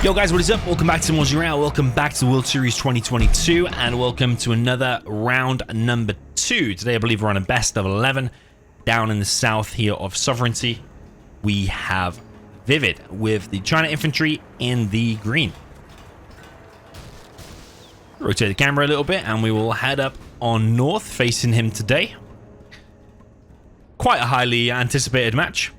Yo guys, what is up? Welcome back to more Zero. Welcome back to World Series 2022 and welcome to another round number 2. Today I believe we're on a best of 11 down in the south here of Sovereignty. We have ViViD with the China Infantry in the green. Rotate the camera a little bit and we will head up on north facing him today. Quite a highly anticipated match.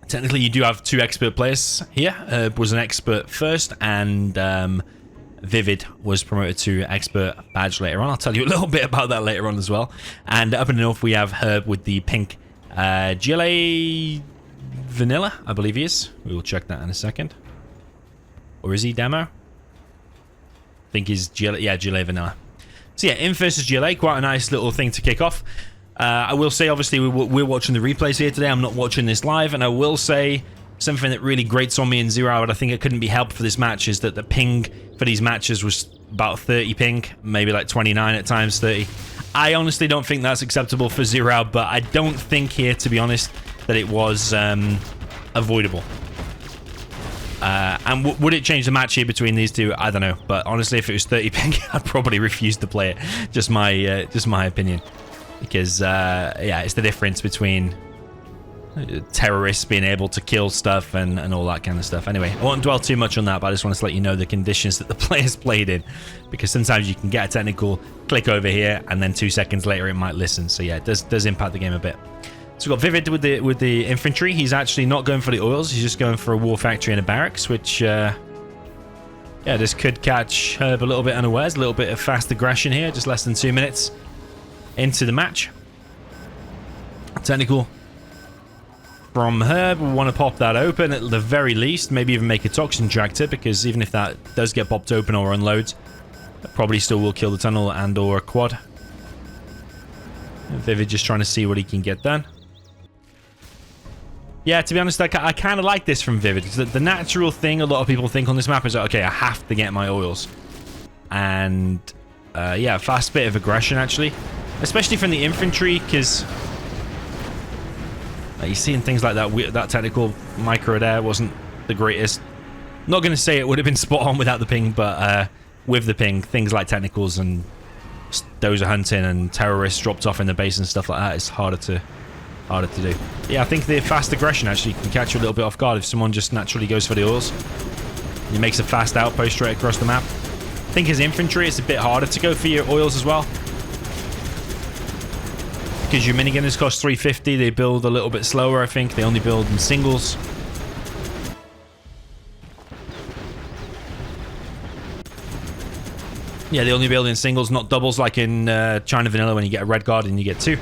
Technically, you do have two expert players here. HerB was an expert first, and ViViD was promoted to expert badge later on. I'll tell you a little bit about that later on as well. And up in the north, we have HerB with the pink GLA Vanilla, I believe he is. We will check that in a second. Or is he demo? I think he's GLA, yeah, GLA Vanilla. So yeah, Inf versus GLA, quite a nice little thing to kick off. I will say, obviously, we're watching the replays here today. I'm not watching this live, and I will say something that really grates on me in Zero, but I think it couldn't be helped for this match, is that the ping for these matches was about 30 ping, maybe like 29 at times, 30. I honestly don't think that's acceptable for Zero, but I don't think here, to be honest, that it was avoidable. And would it change the match here between these two? I don't know, but honestly, if it was 30 ping, I'd probably refuse to play it. Just my opinion. Because, yeah, it's the difference between terrorists being able to kill stuff and all that kind of stuff. Anyway, I won't dwell too much on that, but I just want to let you know the conditions that the players played in. Because sometimes you can get a technical, click over here, and then 2 seconds later it might listen. So yeah, it does impact the game a bit. So we've got ViViD with the infantry. He's actually not going for the oils. He's just going for a war factory and a barracks, which, yeah, this could catch HerB a little bit unawares. A little bit of fast aggression here, just less than 2 minutes into the match. Technical from HerB. We want to pop that open at the very least. Maybe even make a toxin tractor, because even if that does get popped open or unloads, that probably still will kill the tunnel and or a quad. ViViD just trying to see what he can get done. Yeah, to be honest, I kind of like this from ViViD. The natural thing a lot of people think on this map is, okay, I have to get my oils. And yeah, fast bit of aggression actually. Especially from the infantry, because you're seeing things like that. That technical micro there wasn't the greatest. Not going to say it would have been spot on without the ping, but with the ping, things like technicals and dozer hunting and terrorists dropped off in the base and stuff like that is harder to do. Yeah, I think the fast aggression actually can catch you a little bit off guard if someone just naturally goes for the oils. He makes a fast outpost straight across the map. I think as infantry, it's a bit harder to go for your oils as well, because your minigunners cost 350, they build a little bit slower, I think. They only build in singles. Yeah, they only build in singles, not doubles like in China Vanilla when you get a red guard and you get 2.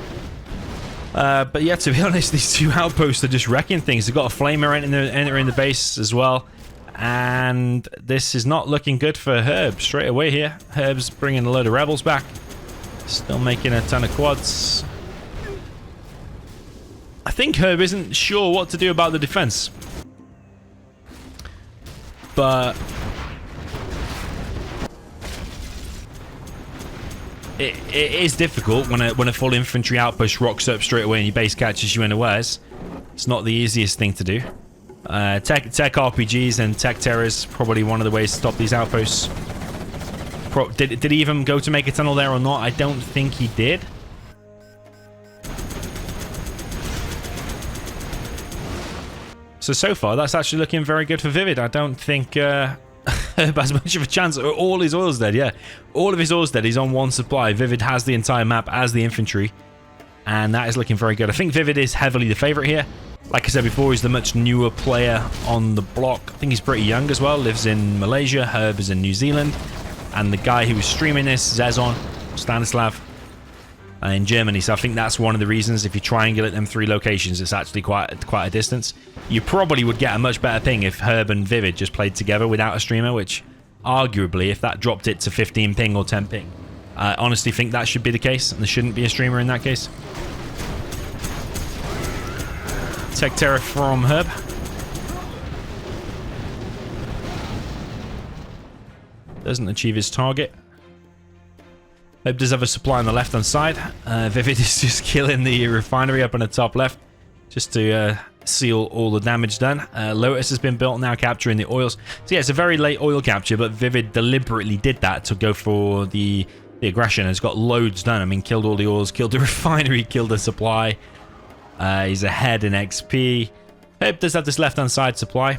But yeah, to be honest, these 2 outposts are just wrecking things. They've got a flamer entering the base as well. And this is not looking good for HerB straight away here. HerB's bringing a load of rebels back. Still making a ton of quads. I think HerB isn't sure what to do about the defense, but it is difficult when a full infantry outpost rocks up straight away and your base catches you unawares. It's not the easiest thing to do. Tech RPGs and tech terrors probably one of the ways to stop these outposts. Did he even go to make a tunnel there or not? I don't think he did. So far, that's actually looking very good for ViViD. I don't think HerB has much of a chance. All his oil's dead, yeah. All of his oil's dead. He's on 1 supply. ViViD has the entire map as the infantry, and that is looking very good. I think ViViD is heavily the favorite here. Like I said before, he's the much newer player on the block. I think he's pretty young as well. Lives in Malaysia. HerB is in New Zealand. And the guy who was streaming this, Zezon, Stanislav, in Germany. So I think that's one of the reasons. If you triangulate them 3 locations, it's actually quite a distance. You probably would get a much better ping if HerB and ViViD just played together without a streamer, which arguably, if that dropped it to 15 ping or 10 ping, I honestly think that should be the case, and there shouldn't be a streamer in that case. Tech Terror from HerB. Doesn't achieve his target. HerB does have a supply on the left-hand side. ViViD is just killing the refinery up on the top left, just to see all the damage done. Lotus has been built now, capturing the oils. So yeah, it's a very late oil capture, but ViViD deliberately did that to go for the aggression. It's got loads done. I mean, killed all the oils, killed the refinery, killed the supply. He's ahead in XP. HerB does have this left-hand side supply,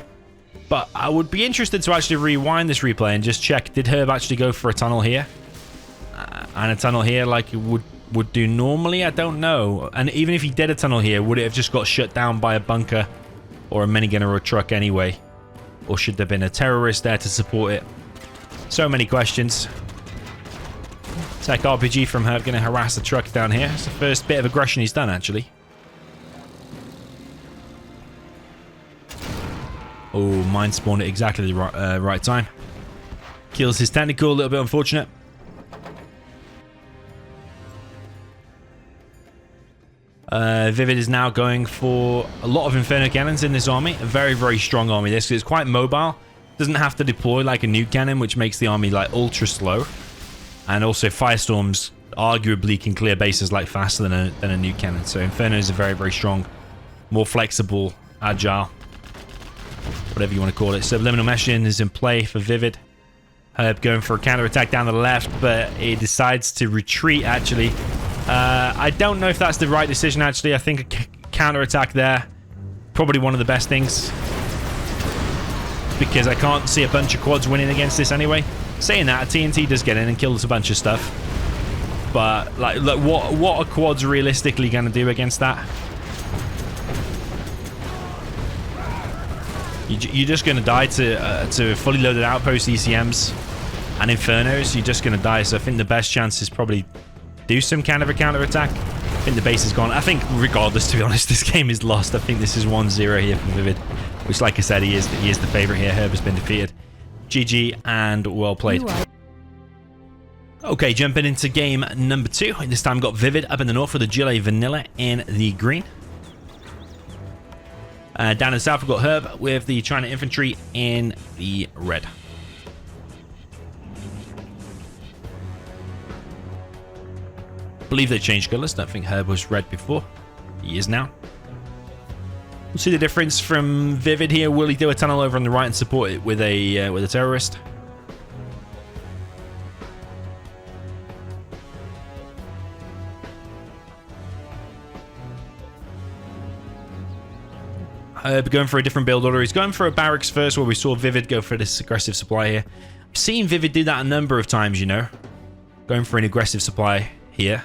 but I would be interested to actually rewind this replay and just check, did HerB actually go for a tunnel here? And a tunnel here like it would do normally? I don't know. And even if he did a tunnel here, would it have just got shut down by a bunker or a minigun or a truck anyway? Or should there have been a terrorist there to support it? So many questions. Tech RPG from HerB, going to harass the truck down here. It's the first bit of aggression he's done, actually. Oh, mine spawned at exactly the right time. Kills his technical, a little bit unfortunate. ViViD is now going for a lot of Inferno cannons in this army. A very, very strong army. This is quite mobile. Doesn't have to deploy like a nuke cannon, which makes the army like ultra slow. And also Firestorms arguably can clear bases like faster than a nuke cannon. So Infernos are very, very strong. More flexible, agile, whatever you want to call it. Subliminal meshing is in play for ViViD. HerB going for a counter-attack down the left, but he decides to retreat actually. I don't know if that's the right decision actually. I think a counter-attack there, probably one of the best things. Because I can't see a bunch of quads winning against this anyway. Saying that, TNT does get in and kills a bunch of stuff. But like, look, what are quads realistically going to do against that? You're just going to die to fully loaded outpost ECMs and Infernos. You're just going to die. So I think the best chance is probably do some kind of a counter attack. I think the base is gone. I think regardless, to be honest, this game is lost. I think this is 1-0 here for ViViD, which, like I said, he is the favorite here. HerB has been defeated. GG and well played. Okay, jumping into game number 2. This time got ViViD up in the north with the GLA Vanilla in the green. Down in the south, we've got HerB with the China Infantry in the red. I believe they changed colours. Don't think HerB was red before. He is now. We'll see the difference from ViViD here. Will he do a tunnel over on the right and support it with a terrorist? Going for a different build order. He's going for a barracks first, where we saw ViViD go for this aggressive supply here. I've seen ViViD do that a number of times, you know. Going for an aggressive supply here.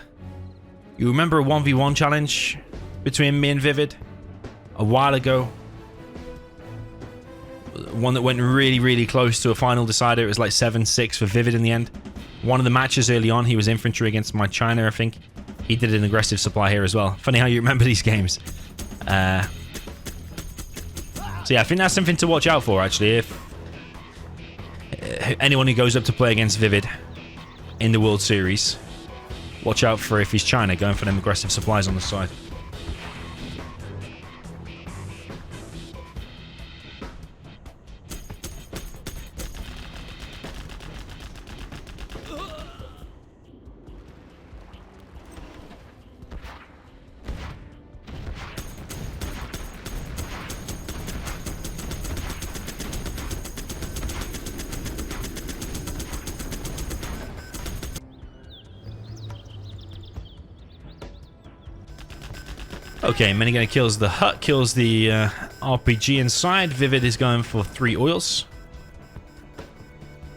You remember a 1v1 challenge between me and ViViD a while ago? One that went really, really close to a final decider. It was like 7-6 for ViViD in the end. One of the matches early on, he was infantry against my China, I think. He did an aggressive supply here as well. Funny how you remember these games. So yeah, I think that's something to watch out for, actually. If anyone who goes up to play against ViViD in the World Series, watch out for if he's China going for them aggressive supplies on the side. Okay, minigun kills the hut, kills the RPG inside. ViViD is going for 3 oils.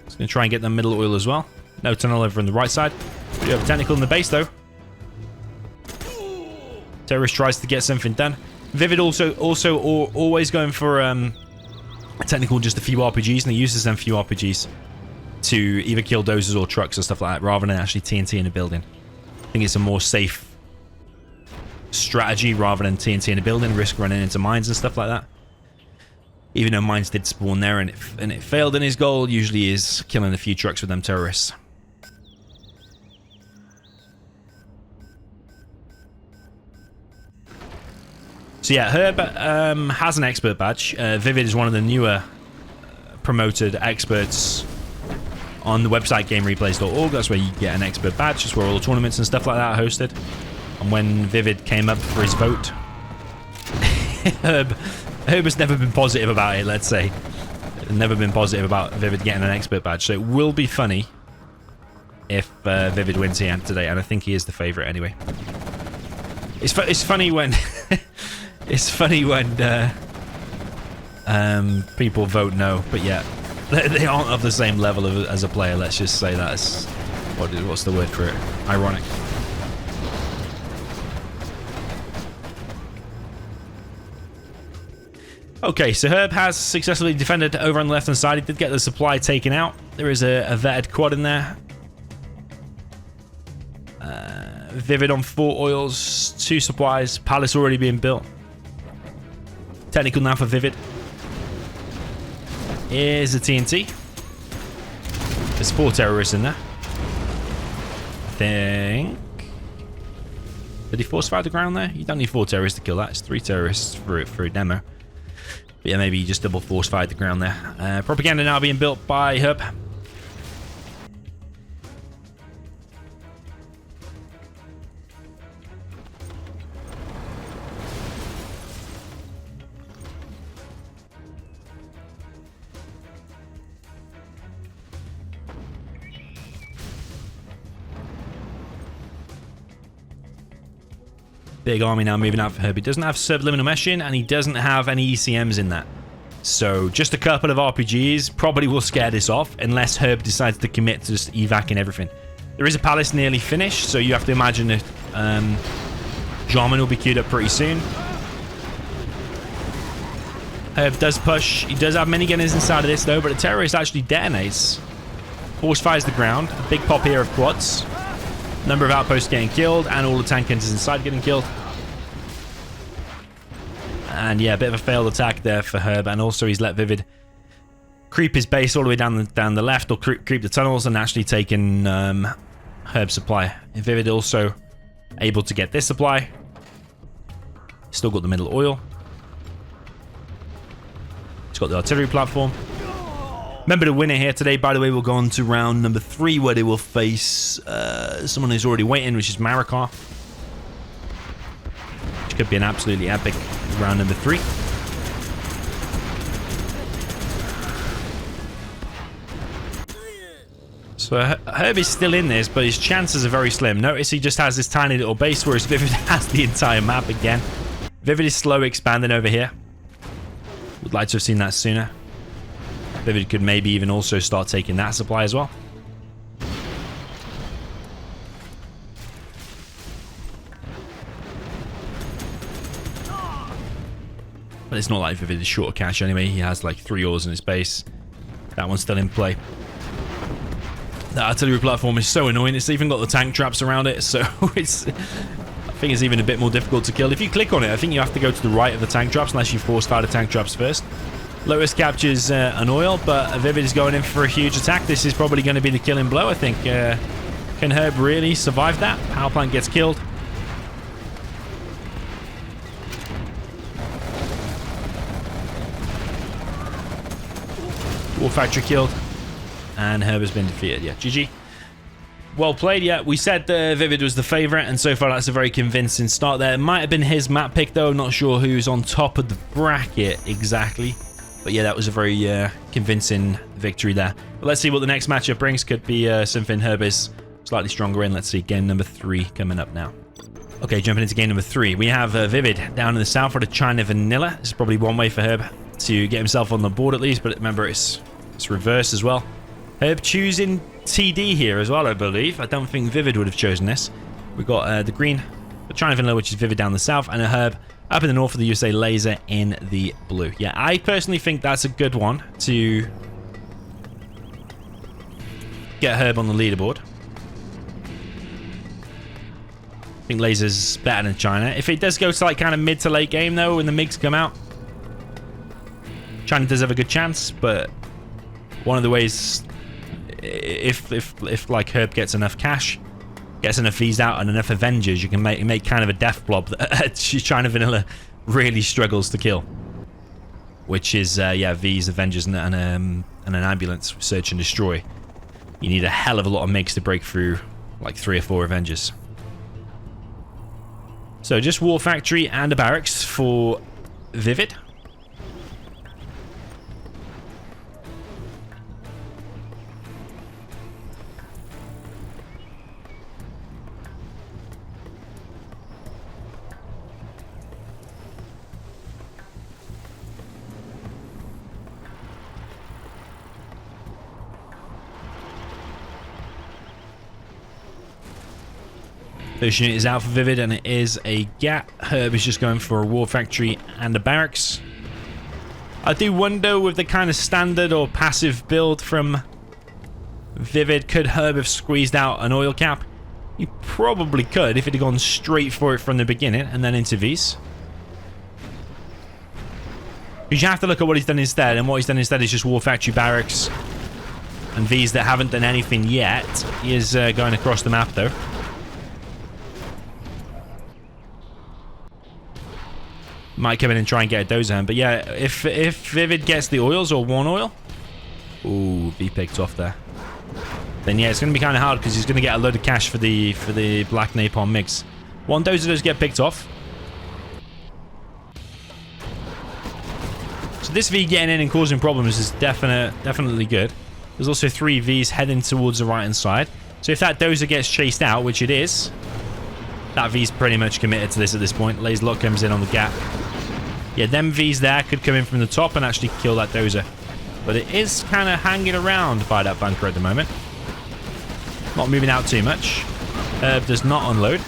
He's going to try and get the middle oil as well. No tunnel over on the right side. We do have a technical in the base, though. Terrorist tries to get something done. ViViD also always going for a technical, just a few RPGs, and he uses them few RPGs to either kill dozers or trucks or stuff like that, rather than actually TNT in a building. I think it's a more safe strategy rather than TNT in a building, risk running into mines and stuff like that. Even though mines did spawn there and it failed, and his goal usually is killing a few trucks with them terrorists. So yeah, HerB has an expert badge. ViViD is one of the newer promoted experts on the website GameReplays.org. That's where you get an expert badge. That's where all the tournaments and stuff like that are hosted. And when ViViD came up for his vote, Herb has never been positive about it, let's say. Never been positive about ViViD getting an expert badge, so it will be funny if ViViD wins here today, and I think he is the favorite anyway. It's funny when it's funny when people vote no, but yeah, they aren't of the same level as a player. Let's just say that's what's the word for it? Ironic. Okay, so HerB has successfully defended over on the left-hand side. He did get the supply taken out. There is a vetted quad in there. ViViD on 4 oils, 2 supplies. Palace already being built. Technical now for ViViD. Here's the TNT. There's 4 terrorists in there. I think... Did he force fire the ground there? You don't need 4 terrorists to kill that. It's 3 terrorists for a demo. But yeah, maybe you just double force fired the ground there. Propaganda now being built by HerB. Big army now moving out for HerB. He doesn't have subliminal meshing, and he doesn't have any ECMs in that. So just a couple of RPGs probably will scare this off, unless HerB decides to commit to just evacing everything. There is a palace nearly finished, so you have to imagine that Jarman will be queued up pretty soon. HerB does push. He does have minigunners inside of this though, but the terrorist actually detonates. Force fires the ground. A big pop here of quads. Number of outposts getting killed, and all the tank hunters inside getting killed. And yeah, a bit of a failed attack there for HerB, and also he's let ViViD creep his base all the way down the left, or creep the tunnels, and actually taken HerB supply. And ViViD also able to get this supply. Still got the middle oil. He's got the artillery platform. Remember, the winner here today, by the way, will go on to round number 3, where they will face someone who's already waiting, which is Marikar. Which could be an absolutely epic round number 3. So HerB is still in this, but his chances are very slim. Notice he just has this tiny little base, whereas ViViD has the entire map again. ViViD is slow expanding over here. Would like to have seen that sooner. ViViD could maybe even also start taking that supply as well. But it's not like ViViD is short of cash anyway. He has like 3 ores in his base. That one's still in play. That artillery platform is so annoying. It's even got the tank traps around it, so it's... I think it's even a bit more difficult to kill. If you click on it, I think you have to go to the right of the tank traps unless you force fire the tank traps first. Lotus captures an oil, but ViViD is going in for a huge attack. This is probably going to be the killing blow, I think. Can HerB really survive that? Power plant gets killed. War factory killed. And HerB has been defeated. Yeah, GG. Well played. Yeah, we said ViViD was the favorite, and so far that's a very convincing start there. It might have been his map pick, though. Not sure who's on top of the bracket exactly. But yeah, that was a very convincing victory there. But let's see what the next matchup brings. Could be something HerB is slightly stronger in. Let's see. Game number 3 coming up now. Okay, jumping into game number 3. We have ViViD down in the south for the China Vanilla. This is probably one way for HerB to get himself on the board at least. But remember, it's reverse as well. HerB choosing TD here as well, I believe. I don't think ViViD would have chosen this. We've got the green, the China Vanilla, which is ViViD down the south, and a HerB up in the north for the USA Laser in the blue. Yeah, I personally think that's a good one to get HerB on the leaderboard. I think Laser's better than China. If it does go to like kind of mid to late game though, when the MiGs come out, China does have a good chance, but one of the ways, if like HerB gets enough cash, gets enough V's out and enough Avengers, you can make kind of a death blob that China Vanilla really struggles to kill. Which is, yeah, V's, Avengers, and an ambulance, search and destroy. You need a hell of a lot of MiGs to break through like 3 or 4 Avengers. So just War Factory and a barracks for ViViD. First unit is out for ViViD, and it is a gap. HerB is just going for a war factory and a barracks. I do wonder, with the kind of standard or passive build from ViViD, could HerB have squeezed out an oil cap? He probably could if it had gone straight for it from the beginning and then into V's. Because you have to look at what he's done instead, and what he's done instead is just war factory, barracks, and V's that haven't done anything yet. He is going across the map though. Might come in and try and get a dozer, but yeah, if ViViD gets the oils or one oil, ooh, V picked off there. Then yeah, it's going to be kind of hard because he's going to get a load of cash for the black napalm mix. One dozer does get picked off. So this V getting in and causing problems is definitely good. There's also 3 Vs heading towards the right hand side. So if that dozer gets chased out, which it is, that V's pretty much committed to this at this point. Lays Lock comes in on the gap. Yeah, them V's there could come in from the top and actually kill that dozer. But it is kind of hanging around by that bunker at the moment. Not moving out too much. HerB does not unload.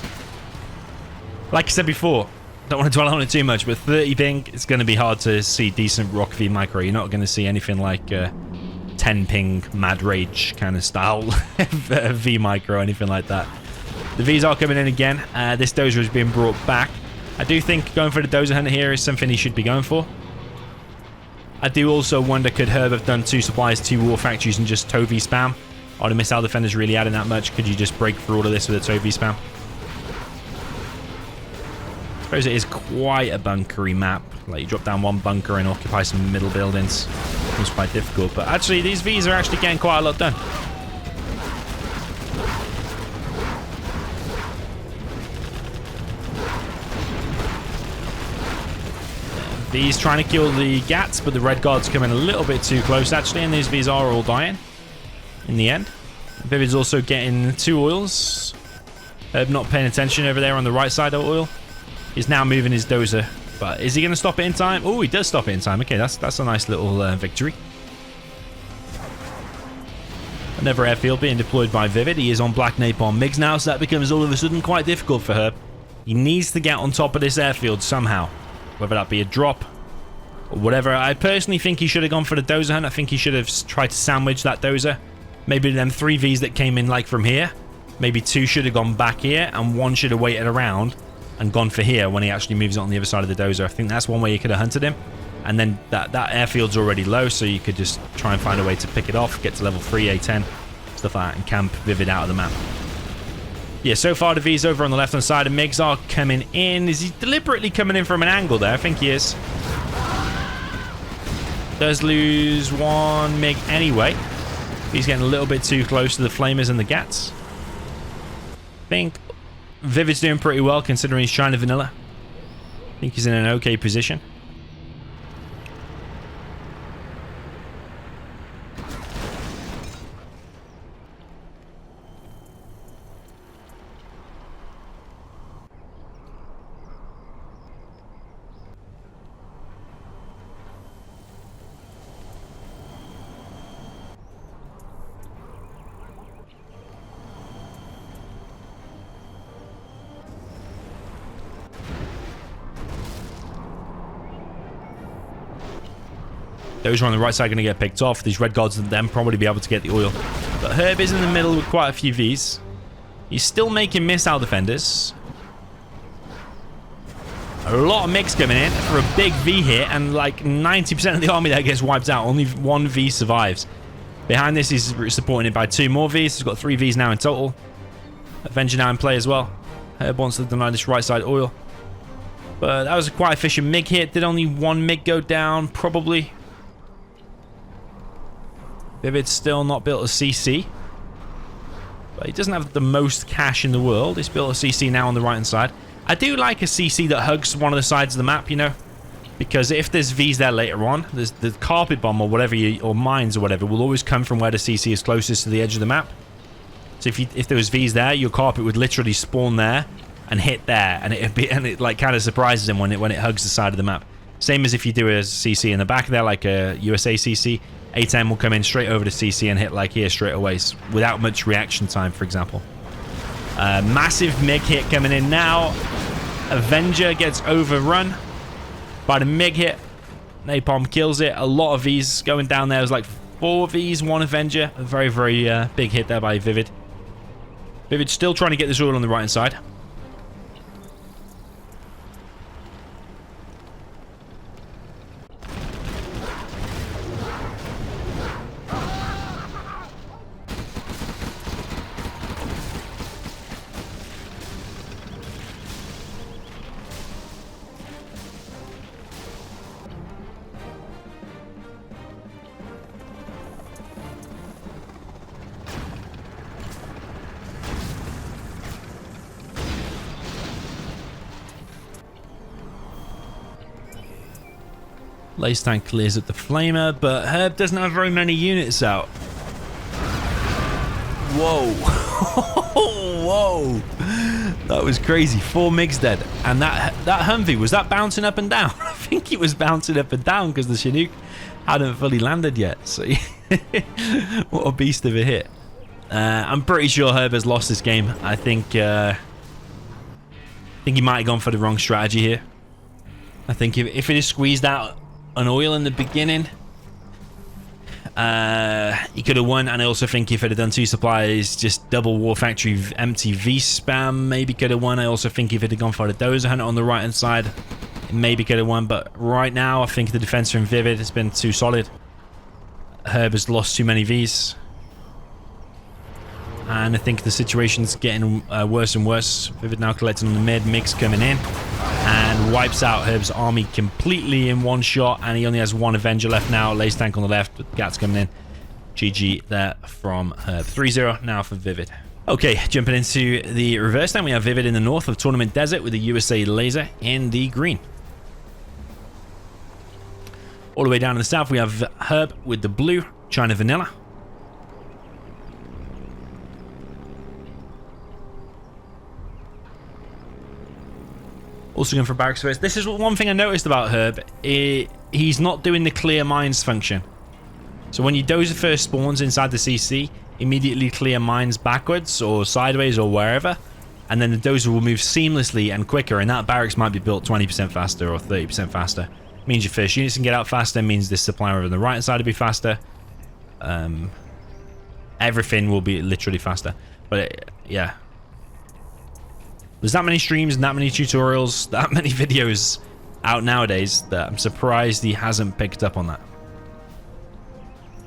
Like I said before, don't want to dwell on it too much, but 30 ping, it's going to be hard to see decent Rock V micro. You're not going to see anything like 10 ping Mad Rage kind of style V micro or anything like that. The V's are coming in again. This dozer is being brought back. I do think going for the dozer hunter here is something he should be going for. I do also wonder, could HerB have done 2 supplies, 2 war factories, and just ToV spam? Are the missile defenders really adding that much? Could you just break through all of this with a ToV spam? I suppose it is quite a bunkery map. Like, you drop down one bunker and occupy some middle buildings. It's quite difficult. But actually, these V's are actually getting quite a lot done. V's trying to kill the Gats, but the Red Guard's coming a little bit too close, actually, and these V's are all dying in the end. ViViD's also getting 2 oils. HerB not paying attention over there on the right side of oil. He's now moving his dozer, but is he going to stop it in time? Oh, he does stop it in time. Okay, that's a nice little victory. Another airfield being deployed by ViViD. He is on black napalm MiGs now, so that becomes all of a sudden quite difficult for HerB. He needs to get on top of this airfield somehow. Whether that be a drop or whatever. I personally think he should have gone for the dozer hunt. I think he should have tried to sandwich that dozer. Maybe them 3 Vs that came in like from here. Maybe 2 should have gone back here and 1 should have waited around and gone for here when he actually moves on the other side of the dozer. I think that's one way you could have hunted him. And then that airfield's already low, so you could just try and find a way to pick it off, get to level 3, A10, stuff like that, and camp ViViD out of the map. Yeah, so far the V's over on the left-hand side, and MiGs are coming in. Is he deliberately coming in from an angle there? I think he is. Does lose 1 MiG anyway. He's getting a little bit too close to the Flamers and the Gats. I think ViViD's doing pretty well considering he's China Vanilla. I think he's in an okay position. Those are on the right side going to get picked off. These Red Guards and them probably be able to get the oil. But HerB is in the middle with quite a few Vs. He's still making missile defenders. A lot of MiGs coming in for a big V hit, and like 90% of the army there gets wiped out. Only 1 V survives. Behind this, he's supporting it by 2 more Vs. He's got 3 Vs now in total. Avenger now in play as well. HerB wants to deny this right side oil. But that was a quite efficient MiG hit. Did only 1 MiG go down? Probably. ViViD's still not built a CC. But he doesn't have the most cash in the world. He's built a CC now on the right-hand side. I do like a CC that hugs one of the sides of the map, you know. Because if there's Vs there later on, there's the carpet bomb or whatever, or mines or whatever, will always come from where the CC is closest to the edge of the map. So if there was Vs there, your carpet would literally spawn there and hit there, and it like kind of surprises him when it hugs the side of the map. Same as if you do a CC in the back there, like a USA CC, A10 will come in straight over to CC and hit like here straight away, without much reaction time, for example. Massive MiG hit coming in now. Avenger gets overrun by the MiG hit. Napalm kills it. A lot of Vs going down there. It was like 4 Vs, 1 Avenger. A very, very big hit there by ViViD. ViViD still trying to get this oil on the right-hand side. Lace tank clears up the flamer, but HerB doesn't have very many units out. Whoa. Whoa. That was crazy. 4 MiGs dead. And that Humvee, was that bouncing up and down? I think it was bouncing up and down because the Chinook hadn't fully landed yet. So what a beast of a hit. I'm pretty sure HerB has lost this game. I think he might have gone for the wrong strategy here. I think if it is squeezed out an oil in the beginning, he could have won. And I also think if it had done 2 supplies, just double War Factory empty V spam, maybe could have won. I also think if it had gone for the Dozer Hunter on the right hand side, it maybe could have won. But right now, I think the defense from ViViD has been too solid. HerB has lost too many Vs, and I think the situation's getting worse and worse. ViViD now collecting on the mid, MiGs coming in, and wipes out HerB's army completely in one shot, and he only has 1 Avenger left now. Lace tank on the left, with Gats coming in. GG there from HerB. 3-0 now for ViViD. Okay, jumping into the reverse then, we have ViViD in the north of Tournament Desert with the USA Laser in the green. All the way down in the south, we have HerB with the blue, China Vanilla. Also going for barracks first. This is one thing I noticed about HerB. He's not doing the clear mines function. So when your dozer first spawns inside the CC, immediately clear mines backwards or sideways or wherever, and then the dozer will move seamlessly and quicker, and that barracks might be built 20% faster or 30% faster. Means your first units can get out faster, means this supplier on the right side will be faster. Everything will be literally faster. But yeah. There's that many streams and that many tutorials, that many videos out nowadays that I'm surprised he hasn't picked up on that.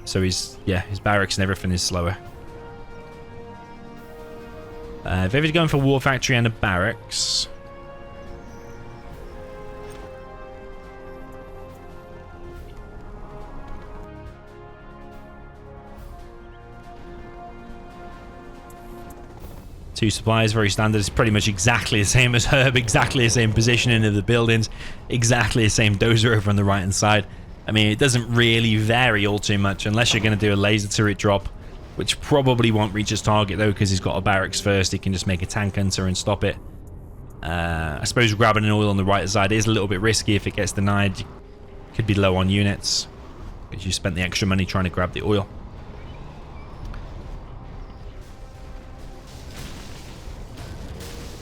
So his barracks and everything is slower. ViViD going for War Factory and a barracks. Two supplies, very standard. It's pretty much exactly the same as HerB, exactly the same positioning of the buildings, exactly the same dozer over on the right hand side. I mean, it doesn't really vary all too much unless you're going to do a laser turret drop, which probably won't reach his target though, because he's got a barracks first. He can just make a tank hunter and stop it. I suppose grabbing an oil on the right side is a little bit risky. If it gets denied, you could be low on units because you spent the extra money trying to grab the oil.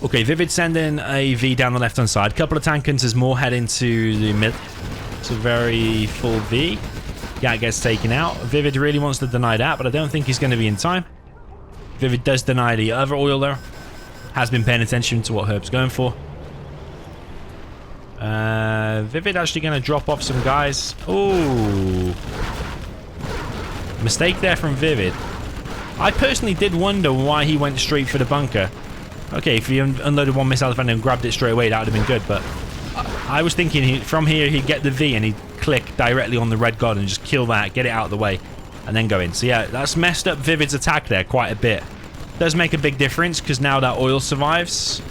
Okay, ViViD sending a V down the left-hand side. Couple of tank hunters more head into the mid. It's a very full V. Gat gets taken out. ViViD really wants to deny that, but I don't think he's going to be in time. ViViD does deny the other oil though. Has been paying attention to what HerB's going for. ViViD actually going to drop off some guys. Oh, mistake there from ViViD. I personally did wonder why he went straight for the bunker. Okay, if he unloaded 1 missile defender and grabbed it straight away, that would have been good, but I was thinking from here he'd get the V and he'd click directly on the red god and just kill that, get it out of the way, and then go in. So yeah, that's messed up ViViD's attack there quite a bit. Does make a big difference because now that oil survives.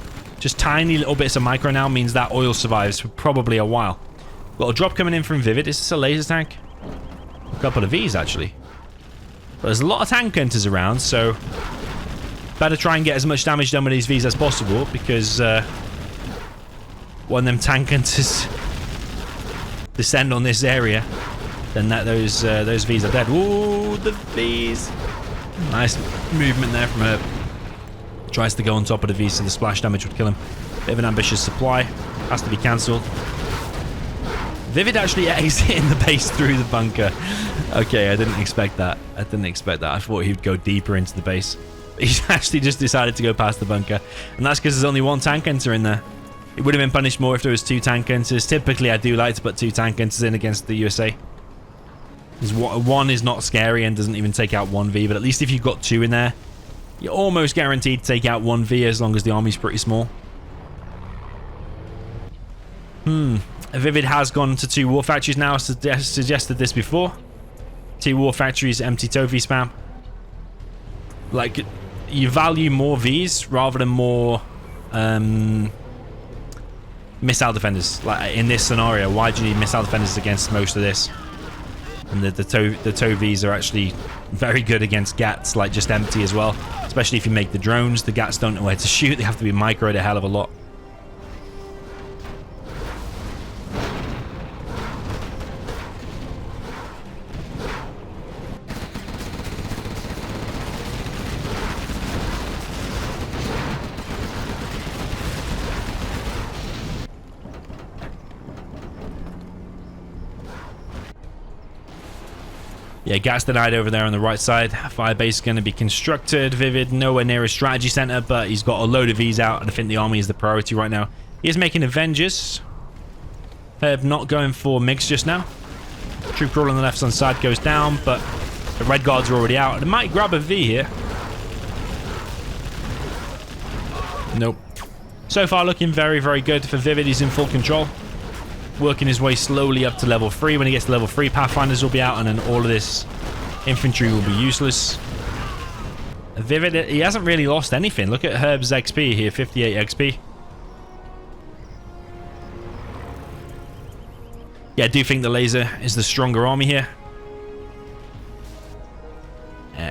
Just tiny little bits of micro now means that oil survives for probably a while. Got a drop coming in from ViViD. Is this a laser tank? A couple of Vs, actually. But there's a lot of tank hunters around, so better try and get as much damage done with these Vs as possible, because when them tank hunters descend on this area, then those Vs are dead. Ooh, the Vs. Nice movement there from her. Tries to go on top of the Vs, so the splash damage would kill him. Bit of an ambitious supply. Has to be cancelled. ViViD actually exiting the base through the bunker. Okay, I didn't expect that. I thought he would go deeper into the base. He's actually just decided to go past the bunker. And that's because there's only one tank hunter in there. It would have been punished more if there was 2 tank hunters. Typically, I do like to put 2 tank hunters in against the USA. Because one is not scary and doesn't even take out 1V. But at least if you've got 2 in there, you're almost guaranteed to take out 1V as long as the army's pretty small. ViViD has gone to 2 war factories now. Suggested this before. 2 war factories, empty ToV spam. Like, you value more Vs rather than more missile defenders. Like in this scenario, why do you need missile defenders against most of this? And the ToVs are actually very good against GATs, like just empty as well. Especially if you make the drones. The GATs don't know where to shoot. They have to be microed a hell of a lot. Yeah, gas denied over there on the right side. Firebase is going to be constructed. ViViD nowhere near a strategy center, but he's got a load of Vs out, and I think the army is the priority right now. He is making Avengers. HerB not going for MiGs just now. Troop crawl on the left-hand side goes down, but the red guards are already out. They might grab a V here. Nope. So far looking very, very good for ViViD. He's in full control. Working his way slowly up to level 3. When he gets to level 3, Pathfinders will be out, and then all of this infantry will be useless. ViViD, he hasn't really lost anything. Look at HerB's XP here, 58 XP. Yeah, I do think the laser is the stronger army here.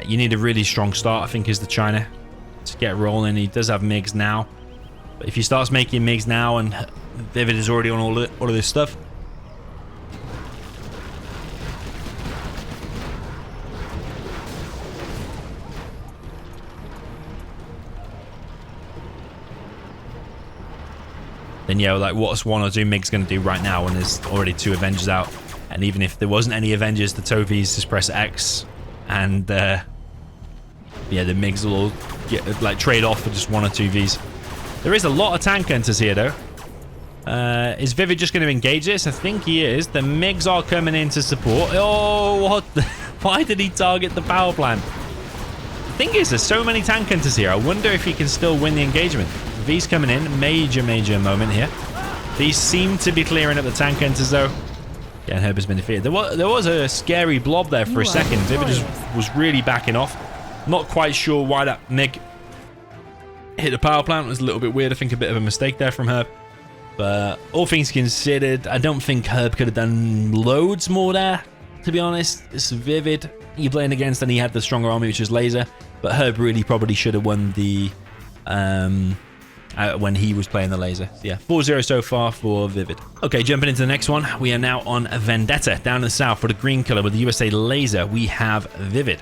You need a really strong start, I think, is the China to get rolling. He does have MiGs now. But if he starts making MiGs now and ViViD is already on all of this stuff, then yeah, like what's 1 or 2 MiGs going to do right now when there's already 2 Avengers out? And even if there wasn't any Avengers, the ToVs just press X, and yeah, the MiGs will all get, like, trade off for just 1 or 2 Vs. There is a lot of tank hunters here, though. Is ViViD just going to engage this? I think he is. The MiGs are coming in to support. Oh, what the... Why did he target the power plant? The thing is, there's so many tank hunters here. I wonder if he can still win the engagement. V's coming in. Major moment here. These seem to be clearing up the tank hunters, though. Yeah, and HerB has been defeated. There was a scary blob there for a second. ViViD was really backing off. Not quite sure why that MiG hit the power plant. It was a little bit weird. I think a bit of a mistake there from HerB. But all things considered, I don't think HerB could have done loads more there, to be honest. It's ViViD you're playing against, and he had the stronger army, which is laser. But HerB really probably should have won the when he was playing the laser. So yeah, 4-0 so far for ViViD. Okay, jumping into the next one. We are now on Vendetta. Down in the south for the green color with the USA laser, we have ViViD.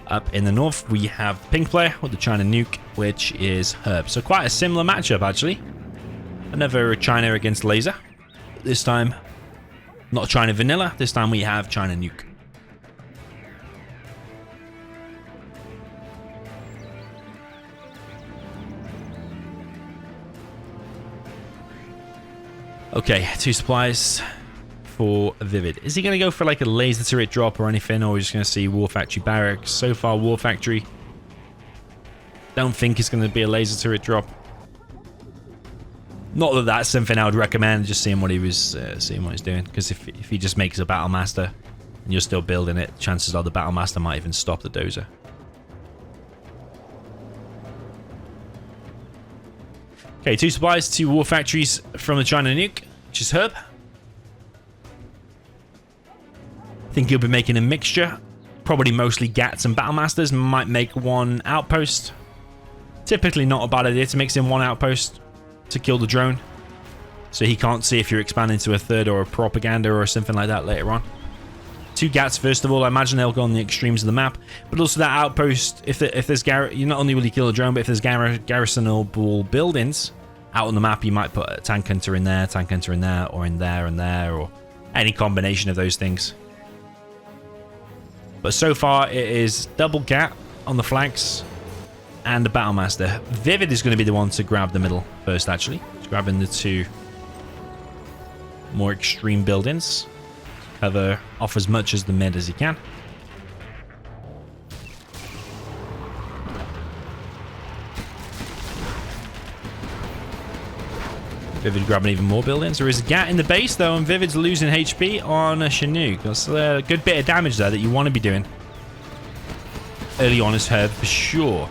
Up in the north, we have pink player with the China nuke, which is HerB. So quite a similar matchup, actually. Another China against laser. This time, not China vanilla. This time we have China nuke. Okay, 2 supplies for ViViD. Is he going to go for like a laser turret drop or anything, or are we just going to see War Factory barracks? So far, War Factory. Don't think it's going to be a laser turret drop. Not that that's something I would recommend. Just seeing what he was doing. Because if he just makes a Battle Master and you're still building it, chances are the Battle Master might even stop the dozer. Okay, 2 supplies, 2 war factories from the China nuke, which is HerB. I think he'll be making a mixture. Probably mostly Gats and Battlemasters. Might make 1 outpost. Typically not a bad idea to mix in 1 outpost to kill the drone, so he can't see if you're expanding to a 3rd or a propaganda or something like that later on. 2 Gats first of all. I imagine they'll go on the extremes of the map, but also that outpost, if there's you not only will you kill a drone, but if there's garrisonable buildings out on the map, you might put a tank hunter in there, or in there and there, or any combination of those things. But so far it is double Gat on the flanks and a Battlemaster. ViViD is going to be the one to grab the middle first, actually. He's grabbing the 2 more extreme buildings. Cover off as much as the mid as he can. ViViD grabbing even more buildings. There is a Gat in the base though, and ViViD's losing HP on a Chinook. That's a good bit of damage there that you want to be doing early on as HerB for sure.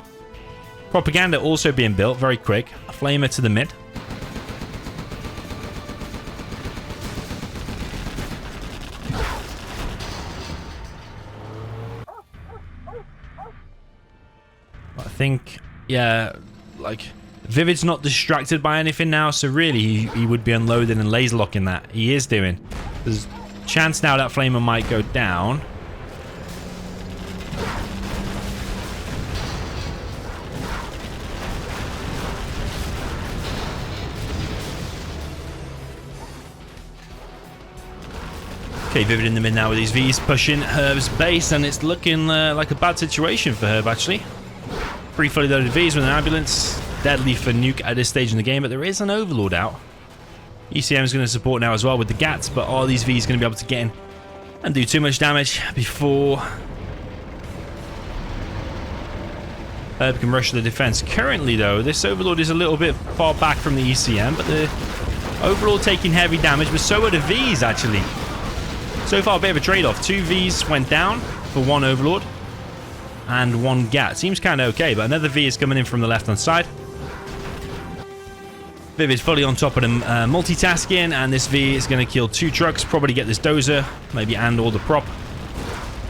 Propaganda also being built very quick. A flamer to the mid. I think, yeah, like ViViD's not distracted by anything now, so really he would be unloading and laser locking that. He is doing. There's a chance now that flamer might go down. Okay, ViViD in the mid now with these Vs pushing HerB's base, and it's looking like a bad situation for HerB actually. 3 fully loaded Vs with an ambulance. Deadly for nuke at this stage in the game, but there is an Overlord out. ECM is going to support now as well with the Gats, but are these Vs going to be able to get in and do too much damage before HerB can rush the defense? Currently though, this Overlord is a little bit far back from the ECM, but the Overlord taking heavy damage, but so are the Vs actually. So far a bit of a trade-off. 2 Vs went down for 1 Overlord and 1 Gat. Seems kind of okay, but another V is coming in from the left-hand side. ViViD fully on top of them, multitasking, and this V is going to kill 2 trucks, probably get this dozer, maybe and all the prop.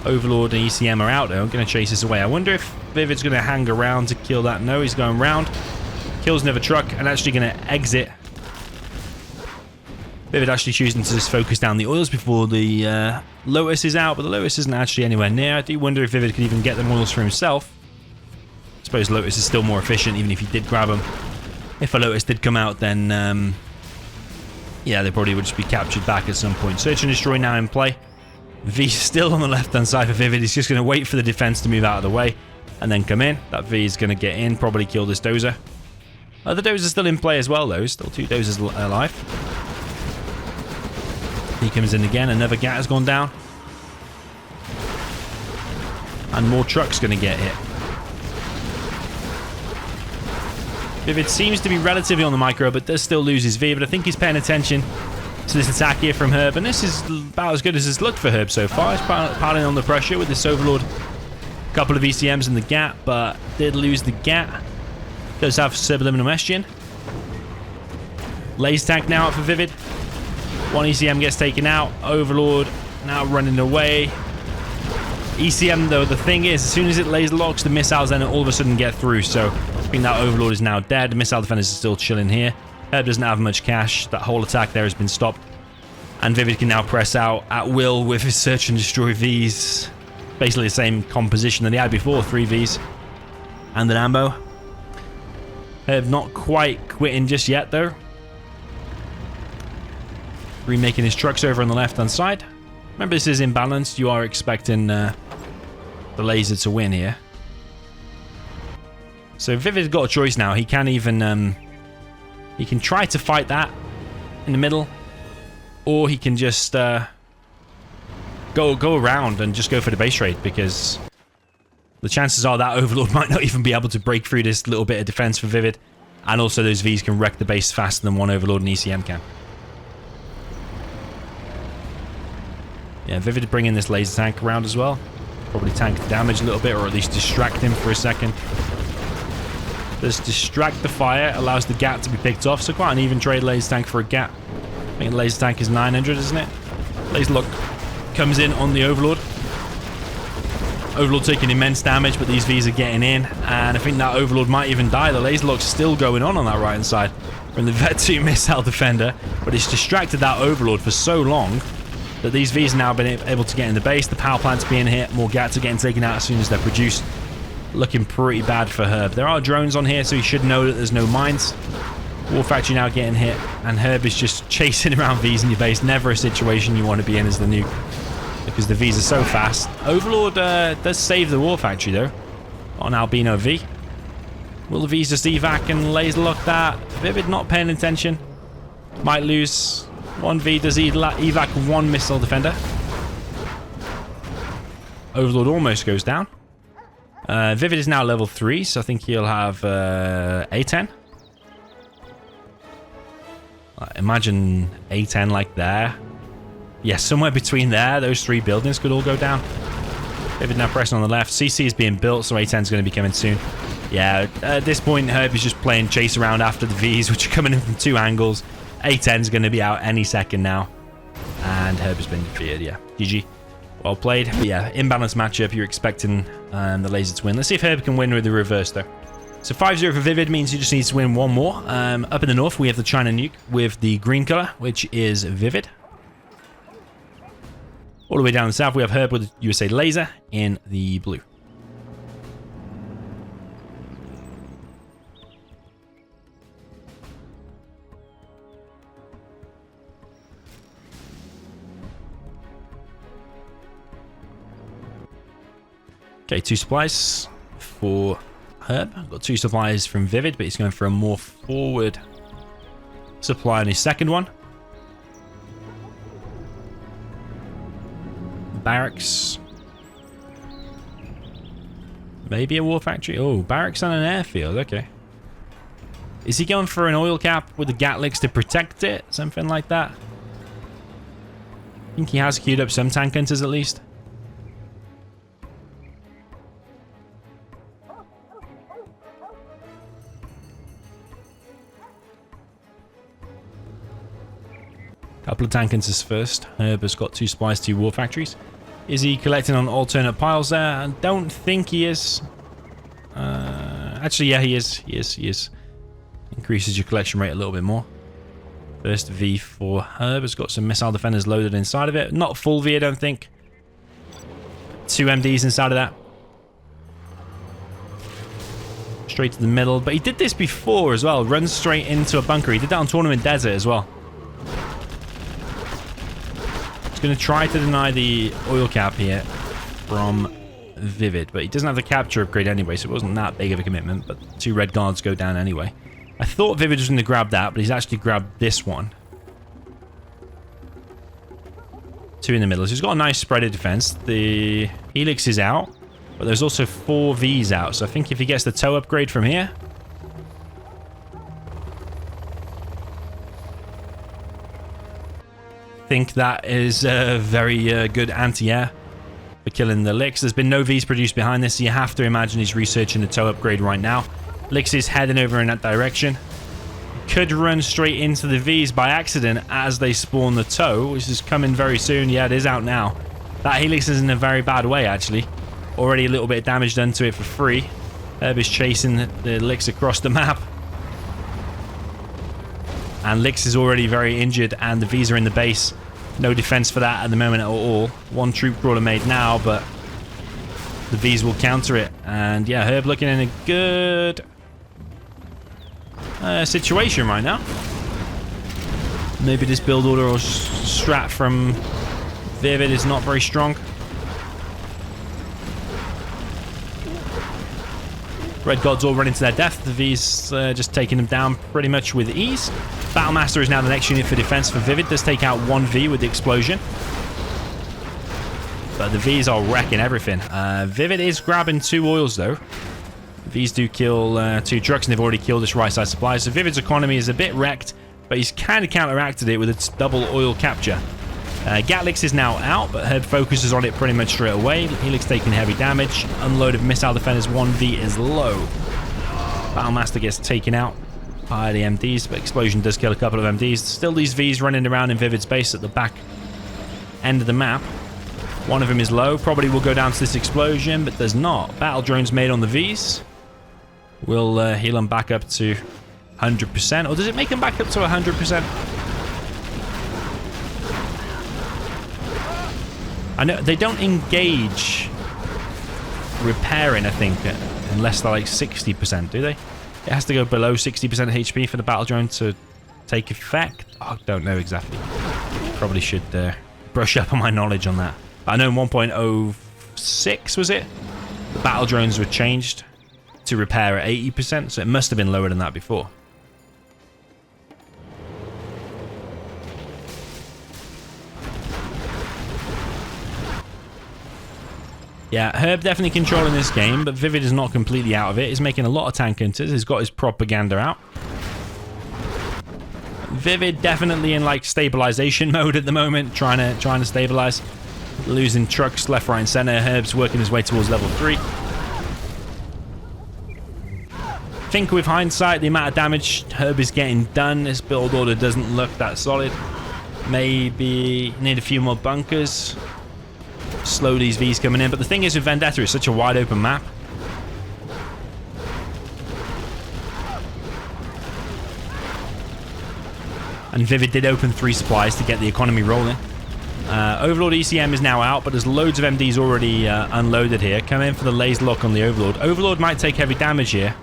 Overlord and ECM are out though. I'm going to chase this away. I wonder if ViVid's going to hang around to kill that. No, he's going round. Kills another truck and actually going to exit. ViViD actually choosing to just focus down the oils before the Lotus is out, but the Lotus isn't actually anywhere near. I do wonder if ViViD can even get them oils for himself. I suppose Lotus is still more efficient, even if he did grab them. If a Lotus did come out, then yeah, they probably would just be captured back at some point. Search and destroy now in play. V still on the left-hand side for ViViD. He's just going to wait for the defense to move out of the way and then come in. That V is going to get in, probably kill this dozer. The dozer's still in play as well, though. Still 2 dozers alive. He comes in again. Another Gat has gone down. And more trucks going to get hit. ViViD seems to be relatively on the micro, but does still lose his V. But I think he's paying attention to this attack here from HerB. And this is about as good as it's looked for HerB so far. He's piling on the pressure with this Overlord. A couple of ECMs in the Gat, but did lose the Gat. Does have subliminal Estion. Laser tank now out for ViViD. 1 ECM gets taken out. Overlord now running away. ECM, though, the thing is, as soon as it laser locks, the missiles then all of a sudden get through. So I think that Overlord is now dead. The missile defenders are still chilling here. HerB doesn't have much cash. That whole attack there has been stopped. And ViViD can now press out at will with his search and destroy Vs. Basically the same composition that he had before. 3 Vs and an ammo. HerB not quite quitting just yet, though. Remaking his trucks over on the left-hand side. Remember, this is imbalanced. You are expecting the laser to win here. So ViVid's got a choice now. He can even he can try to fight that in the middle, or he can just go around and just go for the base raid, because the chances are that Overlord might not even be able to break through this little bit of defense for ViViD, and also those Vs can wreck the base faster than 1 Overlord and ECM can. Yeah, ViViD bringing this laser tank around as well. Probably tank the damage a little bit, or at least distract him for a second. Does distract the fire, allows the GAT to be picked off. So quite an even trade laser tank for a GAT. I think the laser tank is 900, isn't it? Laser lock comes in on the Overlord. Overlord taking immense damage, but these Vs are getting in, and I think that Overlord might even die. The laser lock's still going on that right hand side from the Vet 2 missile defender, but it's distracted that Overlord for so long that these Vs have now been able to get in the base. The power plant's being hit, more GATs are getting taken out as soon as they're produced. Looking pretty bad for HerB. There are drones on here, so he should know that there's no mines. War Factory now getting hit, and HerB is just chasing around Vs in your base. Never a situation you want to be in as the nuke, because the Vs are so fast. Overlord does save the War Factory, though, on Albino V. Will the Vs just evac and laser lock that? ViViD not paying attention. Might lose. One V does evac one missile defender. Overlord almost goes down. ViViD is now level 3, so I think he'll have A10. Imagine A10 like there. Yeah, somewhere between there, those 3 buildings could all go down. ViViD now pressing on the left. CC is being built, so A10 is going to be coming soon. Yeah, at this point, HerB is just playing chase around after the Vs, which are coming in from 2 angles. A10 is going to be out any second now. And HerB has been defeated, yeah. GG. Well played. But yeah, imbalanced matchup. You're expecting the laser to win. Let's see if HerB can win with the reverse, though. So 5-0 for ViViD means he just needs to win one more. Up in the north, we have the China nuke with the green color, which is ViViD. All the way down the south, we have HerB with the USA laser in the blue. Okay, 2 supplies for HerB. I've got 2 supplies from ViViD, but he's going for a more forward supply on his second one. Barracks. Maybe a war factory. Oh, barracks on an airfield. Okay. Is he going for an oil cap with the Gatliks to protect it? Something like that? I think he has queued up some tank hunters at least. Couple of tank hunters first. HerB has got 2 supplies, 2 war factories. Is he collecting on alternate piles there? I don't think he is. Actually, yeah, he is. He is. Increases your collection rate a little bit more. First V for HerB has got some missile defenders loaded inside of it. Not full V, I don't think. 2 MDs inside of that. Straight to the middle. But he did this before as well. Runs straight into a bunker. He did that on Tournament Desert as well. Going to try to deny the oil cap here from ViViD, but he doesn't have the capture upgrade anyway, so it wasn't that big of a commitment, but 2 red guards go down anyway. I thought ViViD was going to grab that, but he's actually grabbed this one. 2 in the middle, so he's got a nice spreaded defense. The Helix is out, but there's also 4 Vs out, so I think if he gets the tow upgrade from here, think that is a very good anti-air for killing the Lix. There's been no Vs produced behind this, so you have to imagine he's researching the tow upgrade right now. Lix is heading over in that direction. Could run straight into the Vs by accident as they spawn the tow, which is coming very soon. Yeah, it is out now. That Helix is in a very bad way, actually. Already a little bit of damage done to it for free. HerB is chasing the Lix across the map. And Lix is already very injured, and the Vs are in the base. No defense for that at the moment at all. 1 troop crawler made now, but the Vs will counter it. And yeah, HerB looking in a good situation right now. Maybe this build order or strat from ViViD is not very strong. Red Gods all run into their death. The V's just taking them down pretty much with ease. Battlemaster is now the next unit for defense for ViViD. Does take out 1 V with the explosion. But the V's are wrecking everything. ViViD is grabbing 2 oils though. V's do kill 2 trucks, and they've already killed this right side supply. So ViViD's economy is a bit wrecked, but he's kind of counteracted it with its double oil capture. Gatlix is now out, but HerB focuses on it pretty much straight away. Helix taking heavy damage. Unload of missile defenders, 1V is low. Battlemaster gets taken out by the MDs, but Explosion does kill a couple of MDs. Still these Vs running around in ViViD's base at the back end of the map. One of them is low, probably will go down to this explosion, but does not. Battle drones made on the Vs. We'll heal them back up to 100%, or does it make them back up to 100%? I know they don't engage repairing, I think, unless they're like 60%, do they? It has to go below 60% HP for the battle drone to take effect. Oh, I don't know exactly. Probably should brush up on my knowledge on that. But I know in 1.06, was it? The battle drones were changed to repair at 80%, so it must have been lower than that before. Yeah, HerB definitely controlling this game, but ViViD is not completely out of it. He's making a lot of tank hunters. He's got his propaganda out. ViViD definitely in like stabilization mode at the moment, trying to stabilize. Losing trucks left, right, and center. HerB's working his way towards level 3. I think with hindsight, the amount of damage HerB is getting done, this build order doesn't look that solid. Maybe need a few more bunkers. Slow these Vs coming in, but the thing is with Vendetta, it's such a wide open map. And ViViD did open 3 supplies to get the economy rolling. Overlord ECM is now out, but there's loads of MDs already unloaded here. Come in for the laser lock on the Overlord. Overlord might take heavy damage here.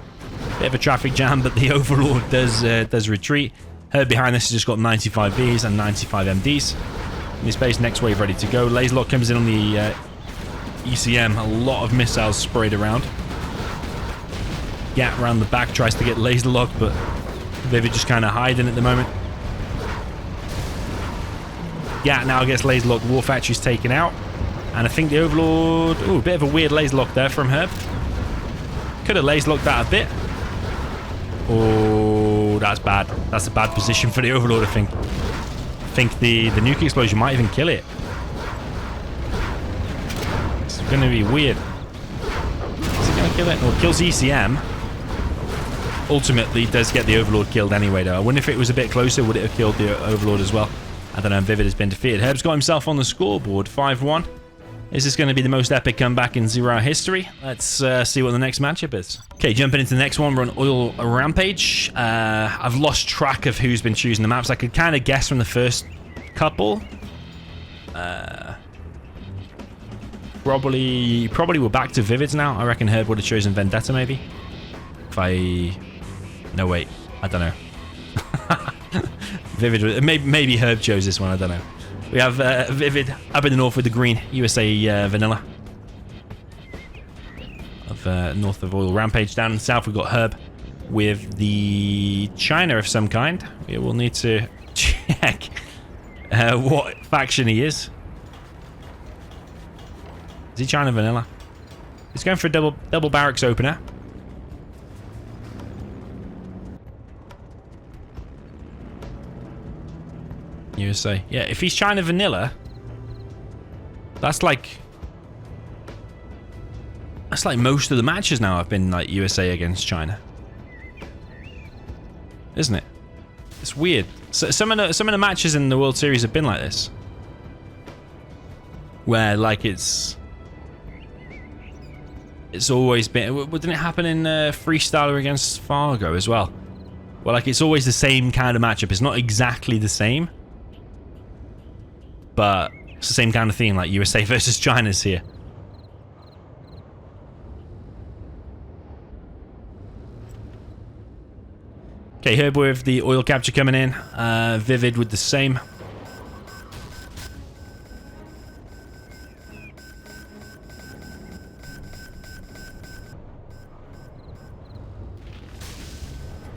Bit of a traffic jam, but the Overlord does retreat. HerB behind this has just got 95 Vs and 95 MDs. In his base, next wave ready to go. Laser lock comes in on the ECM. A lot of missiles sprayed around. Gat around the back tries to get laser lock, but ViViD just kind of hiding at the moment. Gat now gets laser lock. War Factory's taken out. And I think the Overlord... Ooh, a bit of a weird laser lock there from HerB. Could have laser locked that a bit. Oh, that's bad. That's a bad position for the Overlord, I think. I think the nuke explosion might even kill it. It's going to be weird. Is it going to kill it? Well, it kills ECM. Ultimately, does get the Overlord killed anyway, though. I wonder if it was a bit closer, would it have killed the Overlord as well? I don't know. ViViD has been defeated. HerB's got himself on the scoreboard, 5-1. Is this going to be the most epic comeback in 0-hour history? Let's see what the next matchup is. Okay, jumping into the next one, we're on Oil Rampage. I've lost track of who's been choosing the maps. I could kind of guess from the first couple. Probably we're back to ViViD's now. I reckon HerB would have chosen Vendetta, maybe. No, wait. I don't know. ViViD, maybe HerB chose this one. I don't know. We have ViViD up in the north with the green USA vanilla of north of Oil Rampage. Down in the south we've got HerB with the China of some kind. We will need to check what faction he is. Is he China vanilla? He's going for a double barracks opener. USA. Yeah, if he's China vanilla, that's like most of the matches now have been like USA against China, isn't it? It's weird. So some of the matches in the World Series have been like this, where like it's always been. Didn't it happen in Freestyler against Fargo as well? Well, like it's always the same kind of matchup. It's not exactly the same, but it's the same kind of theme, like USA versus China's here. Okay, HerB with the oil capture coming in. ViViD with the same.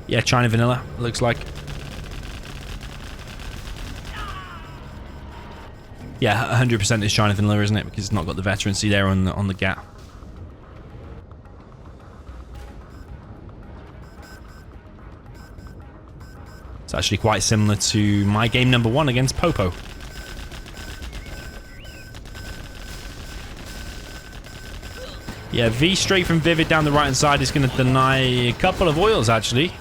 Yeah, China vanilla, looks like. Yeah, 100% is China vanilla, isn't it? Because it's not got the veterancy there on the gap. It's actually quite similar to my game number 1 against Popo. Yeah, V straight from ViViD down the right-hand side is going to deny a couple of oils, actually.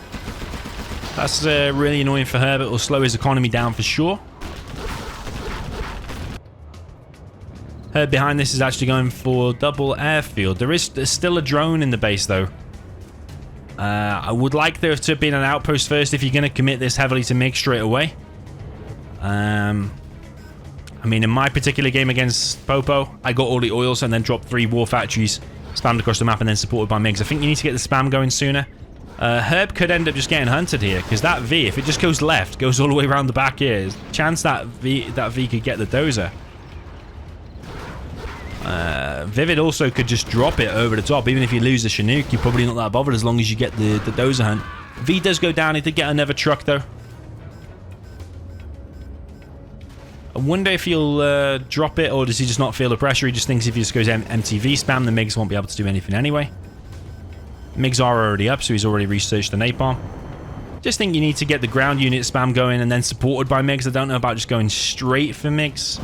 That's really annoying for her, but it will slow his economy down for sure. HerB behind this is actually going for double airfield. There's still a drone in the base, though. I would like there to have been an outpost first if you're going to commit this heavily to MiG straight away. I mean, in my particular game against Popo, I got all the oils and then dropped 3 war factories, spammed across the map, and then supported by MiGs. I think you need to get the spam going sooner. HerB could end up just getting hunted here, because that V, if it just goes left, goes all the way around the back here, there's a chance that V could get the dozer. ViViD also could just drop it over the top. Even if you lose the Chinook, you're probably not that bothered as long as you get the dozer hunt. V does go down. He did get another truck, though. I wonder if he'll drop it, or does he just not feel the pressure? He just thinks if he just goes MTV spam, the MiGs won't be able to do anything anyway. MiGs are already up, so he's already researched the napalm. Just think you need to get the ground unit spam going and then supported by MiGs. I don't know about just going straight for MiGs.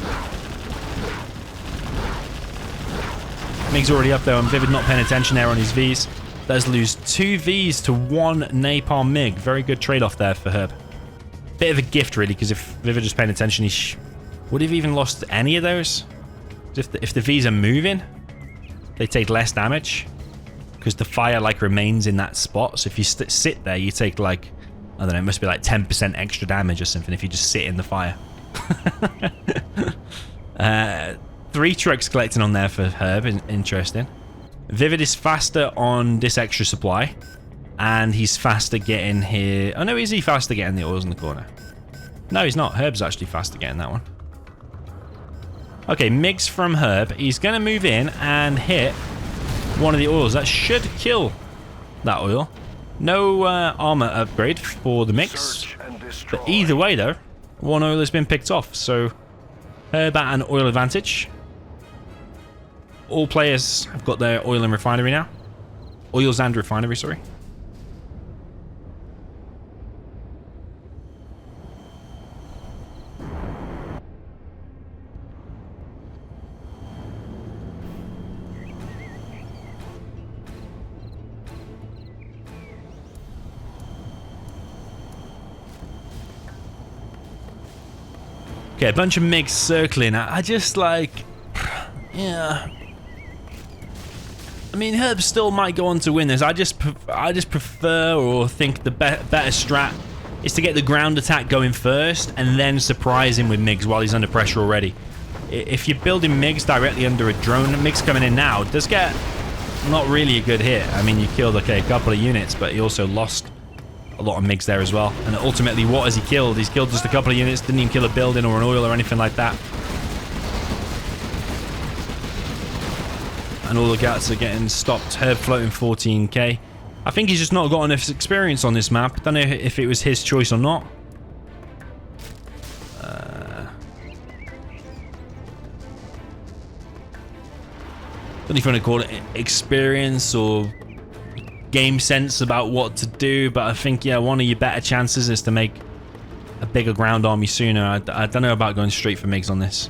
MiGs already up though, and ViViD not paying attention there on his Vs. Does lose 2 Vs to 1 napalm MiG. Very good trade-off there for HerB. Bit of a gift, really, because if ViViD was paying attention, he would have even lost any of those. If the Vs are moving, they take less damage, because the fire, like, remains in that spot. So if you sit there, you take, like, I don't know, it must be like 10% extra damage or something if you just sit in the fire. 3 trucks collecting on there for HerB. Interesting. ViViD is faster on this extra supply, and he's faster getting here. Oh no, is he faster getting the oils in the corner? No, he's not. HerB's actually faster getting that one. Okay, MiGs from HerB. He's going to move in and hit one of the oils. That should kill that oil. No armor upgrade for the MiGs. But either way, though, 1 oil has been picked off. So HerB at an oil advantage. All players have got their oil and refinery now. Oils and refinery, sorry. Okay, a bunch of MiGs circling. I just like... Yeah... I mean, HerB still might go on to win this. I just prefer, or think the better strat is to get the ground attack going first and then surprise him with MiGs while he's under pressure already. If you're building MiGs directly under a drone, MiGs coming in now does get not really a good hit. I mean, you killed, okay, a couple of units, but he also lost a lot of MiGs there as well. And ultimately, what has he killed? He's killed just a couple of units, didn't even kill a building or an oil or anything like that. And all the gats are getting stopped. HerB floating 14k. I think he's just not got enough experience on this map. Don't know if it was his choice or not. Don't know if you want to call it experience or game sense about what to do, but I think, yeah, one of your better chances is to make a bigger ground army sooner. I don't know about going straight for MiGs on this.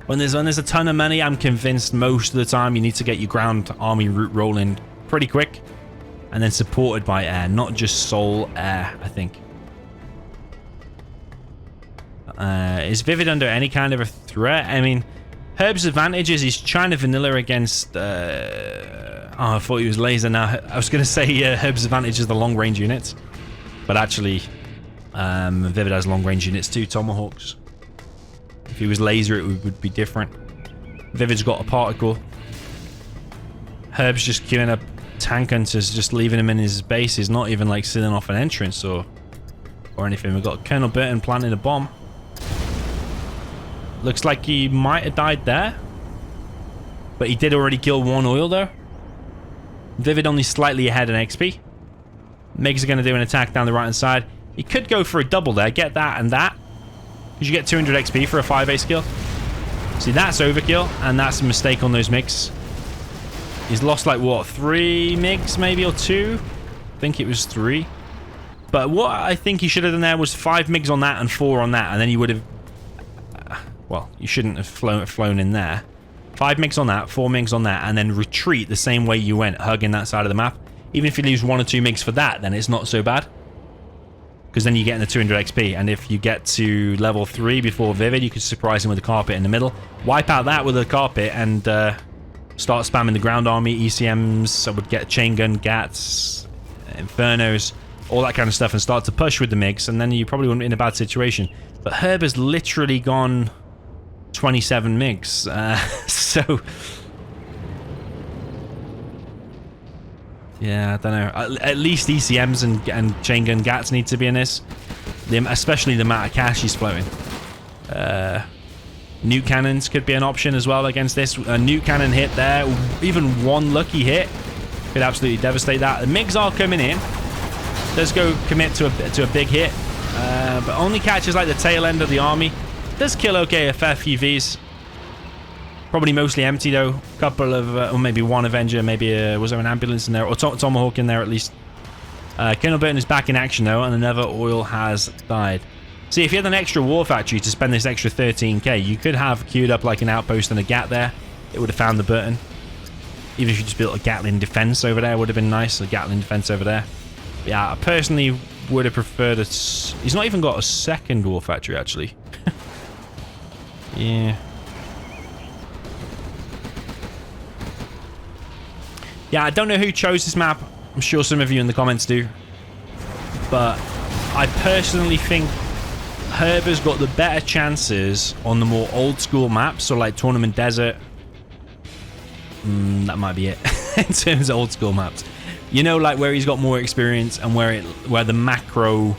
When there's a ton of money, I'm convinced most of the time you need to get your ground army route rolling pretty quick, and then supported by air, not just sole air, I think. Is ViViD under any kind of a threat? I mean, HerB's advantage is he's trying to vanilla against... oh, I thought he was laser now. I was going to say HerB's advantage is the long-range units, but actually ViViD has long-range units too, Tomahawks. If he was laser, it would be different. ViViD's got a particle. HerB's just queuing up tank hunters, just leaving him in his base. He's not even like sealing off an entrance or anything. We've got Colonel Burton planting a bomb. Looks like he might have died there, but he did already kill 1 oil though. ViViD only slightly ahead in XP. MiGs are going to do an attack down the right hand side. He could go for a double there, get that and that. Because you get 200 XP for a 5-ace kill. See, that's overkill, and that's a mistake on those MiGs. He's lost, like, what, 3 MiGs, maybe, or 2? I think it was 3. But what I think he should have done there was 5 MiGs on that and 4 on that, and then you would have... well, you shouldn't have flown in there. 5 MiGs on that, 4 MiGs on that, and then retreat the same way you went, hugging that side of the map. Even if you lose 1 or 2 MiGs for that, then it's not so bad. Because then you get in the 200 XP, and if you get to level 3 before ViViD, you could surprise him with a carpet in the middle. Wipe out that with a carpet, and start spamming the ground army, ECMs, I would get chain gun, GATs, Infernos, all that kind of stuff, and start to push with the MiGs, and then you probably wouldn't be in a bad situation. But HerB has literally gone 27 MiGs, so... Yeah, I don't know. At least ECMs and chain gun GATs need to be in this. Especially the amount of cash he's floating. Nuke cannons could be an option as well against this. A nuke cannon hit there, even one lucky hit could absolutely devastate that. The MiGs are coming in. Does go commit to a big hit, but only catches like the tail end of the army. Does kill okay a fair few Vs. Probably mostly empty though. Couple of, or maybe one Avenger, maybe was there an ambulance in there, or Tomahawk in there at least. Colonel Burton is back in action though, and another oil has died. See, if you had an extra war factory to spend this extra 13k, you could have queued up like an outpost and a GAT there. It would have found the Burton. Even if you just built a Gatling defense over there, would have been nice. A Gatling defense over there. But yeah, I personally would have preferred it. He's not even got a second war factory actually. Yeah. Yeah, I don't know who chose this map. I'm sure some of you in the comments do. But I personally think HerB has got the better chances on the more old school maps. So like Tournament Desert. That might be it. In terms of old school maps. You know, like where he's got more experience and where the macro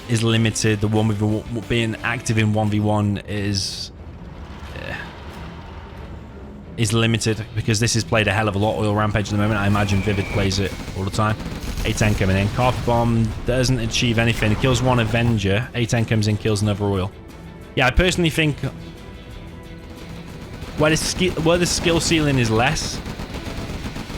is limited. The one with being active in 1v1 is limited, because this is played a hell of a lot. Oil Rampage at the moment. I imagine ViViD plays it all the time. A10 coming in. Carpet Bomb doesn't achieve anything. It kills one Avenger. A10 comes in, kills another oil. Yeah, I personally think where the skill ceiling is less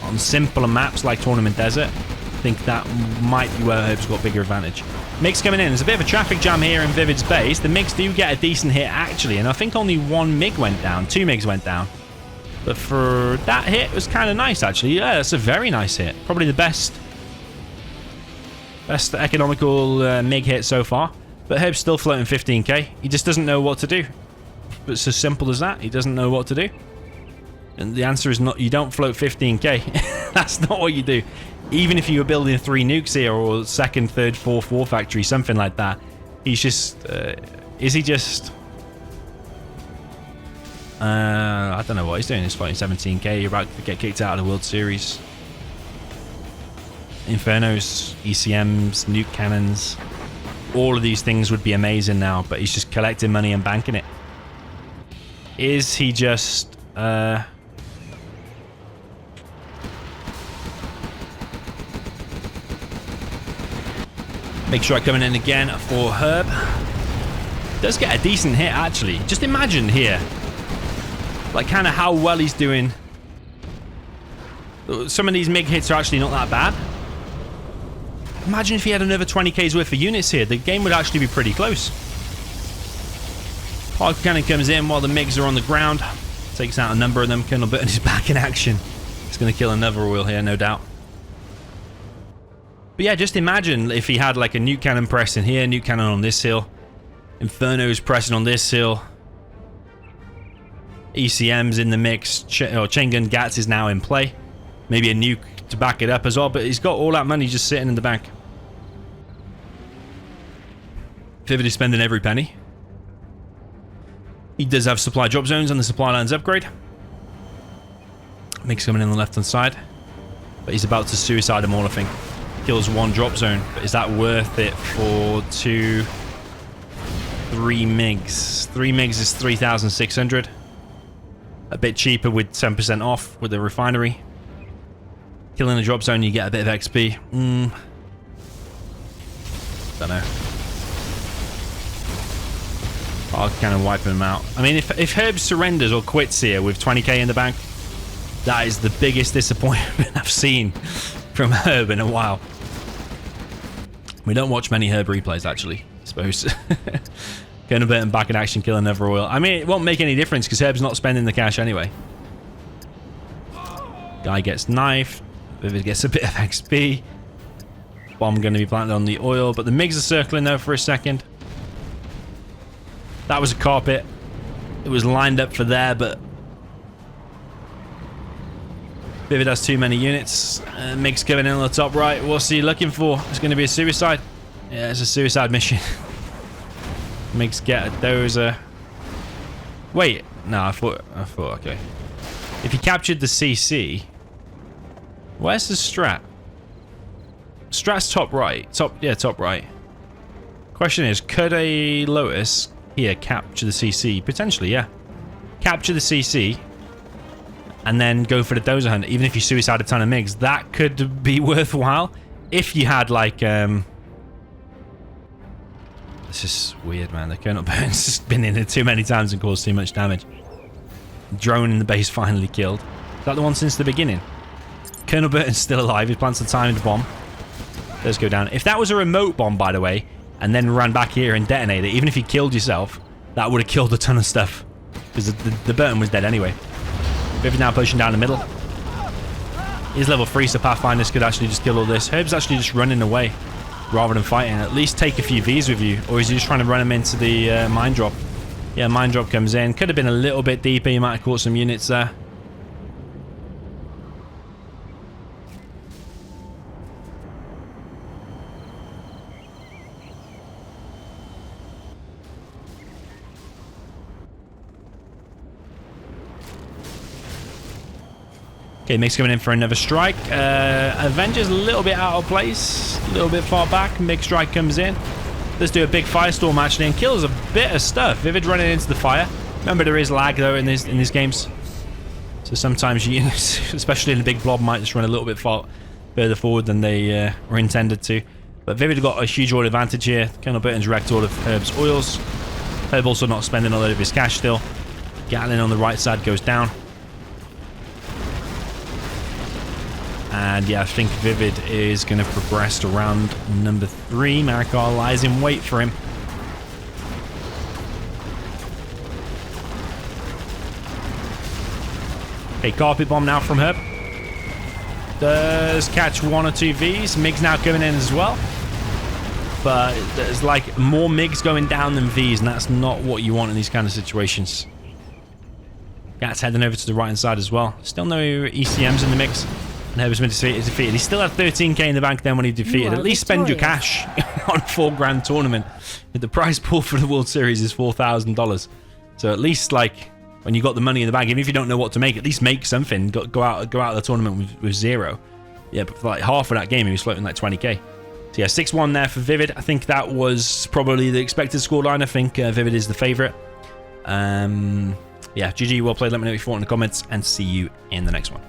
on simpler maps like Tournament Desert, I think that might be where HerB's got bigger advantage. MiGs coming in. There's a bit of a traffic jam here in ViViD's base. The MiGs do get a decent hit actually, and I think only 1 MiG went down. 2 MiGs went down. But for that hit, it was kind of nice, actually. Yeah, it's a very nice hit. Probably the best economical MiG hit so far. But HerB's still floating 15k. He just doesn't know what to do. It's as simple as that. He doesn't know what to do. And the answer is not, you don't float 15k. That's not what you do. Even if you were building 3 nukes here, or second, third, fourth war factory, something like that. He's just... is he just... I don't know what he's doing. He's fighting 17k. You're about to get kicked out of the World Series. Infernos, ECMs, nuke cannons. All of these things would be amazing now, but he's just collecting money and banking it. Is he just... Make sure I come in again for HerB. Does get a decent hit, actually. Just imagine here. Like, kind of how well he's doing. Some of these MiG hits are actually not that bad. Imagine if he had another 20k's worth of units here. The game would actually be pretty close. Park Cannon comes in while the MiGs are on the ground. Takes out a number of them. Colonel Burton is back in action. He's going to kill another oil here, no doubt. But yeah, just imagine if he had like a nuke cannon pressing here, nuke cannon on this hill. Inferno's pressing on this hill. ECM's in the mix. Chain gun GATs is now in play. Maybe a nuke to back it up as well, but he's got all that money just sitting in the bank. ViViD is spending every penny. He does have supply drop zones on the supply lines upgrade. MiGs coming in on the left hand side. But he's about to suicide them all, I think. Kills 1 drop zone, but is that worth it for 3 MiGs? 3 MiGs is 3,600. A bit cheaper with 10% off with the refinery. Killing the drop zone, you get a bit of XP. Don't know. I kind of wiping them out. I mean, if HerB surrenders or quits here with 20k in the bank, that is the biggest disappointment I've seen from HerB in a while. We don't watch many HerB replays, actually, I suppose. Colonel Burton back in action, kill another oil. I mean, it won't make any difference because HerB's not spending the cash anyway. Guy gets knifed. ViViD gets a bit of XP. Bomb going to be planted on the oil, but the MiGs are circling there for a second. That was a carpet. It was lined up for there, but ViViD has too many units. MiG's coming in on the top right. What's he looking for? It's going to be a suicide. Yeah, it's a suicide mission. MiGs get a dozer. Wait, no, I thought, okay. If he captured the CC, where's the strat? Strat's top right. Top right. Question is, could a Lotus here capture the CC? Potentially, yeah. Capture the CC and then go for the dozer hunt. Even if you suicide a ton of MiGs, that could be worthwhile if you had like this is weird, man. The Colonel Burton's just been in it too many times and caused too much damage. Drone in the base finally killed. Is that the one since the beginning? Colonel Burton's still alive. He plants a timed bomb. Does go down. If that was a remote bomb, by the way, and then ran back here and detonated it, even if you killed yourself, that would have killed a ton of stuff. Because the Burton was dead anyway. ViViD now pushing down the middle. He's level 3, so Pathfinders could actually just kill all this. HerB's actually just running away rather than fighting. At least take a few Vs with you. Or is he just trying to run him into the mine drop? Yeah, mine drop comes in. Could have been a little bit deeper. You might have caught some units there. Okay, MiG's coming in for another strike. Avenger's a little bit out of place. A little bit far back. MiG strike comes in. Let's do a big firestorm actually and kills a bit of stuff. ViViD running into the fire. Remember, there is lag though in these games. So sometimes units, especially in a big blob, might just run a little bit further forward than they were intended to. But ViViD got a huge oil advantage here. Colonel Burton's wrecked all of HerB's oils. HerB also not spending a lot of his cash still. Gatling on the right side goes down. And yeah, I think ViViD is going to progress to round number 3. Marikar lies in wait for him. Okay, carpet bomb now from HerB. Does catch 1 or 2 Vs. MiG's now coming in as well. But there's like more MiGs going down than Vs, and that's not what you want in these kind of situations. Gat's heading over to the right hand side as well. Still no ECMs in the mix. And HerB's been defeated. He still had 13k in the bank then when he defeated. At least spend your cash on a $4 tournament. The prize pool for the World Series is $4,000. So at least, like, when you got the money in the bank, even if you don't know what to make, at least make something. Go out of the tournament with 0. Yeah, but for like half of that game, he was floating like 20k. So yeah, 6-1 there for ViViD. I think that was probably the expected scoreline. I think ViViD is the favourite. Yeah, GG, well played. Let me know what you thought in the comments, and see you in the next one.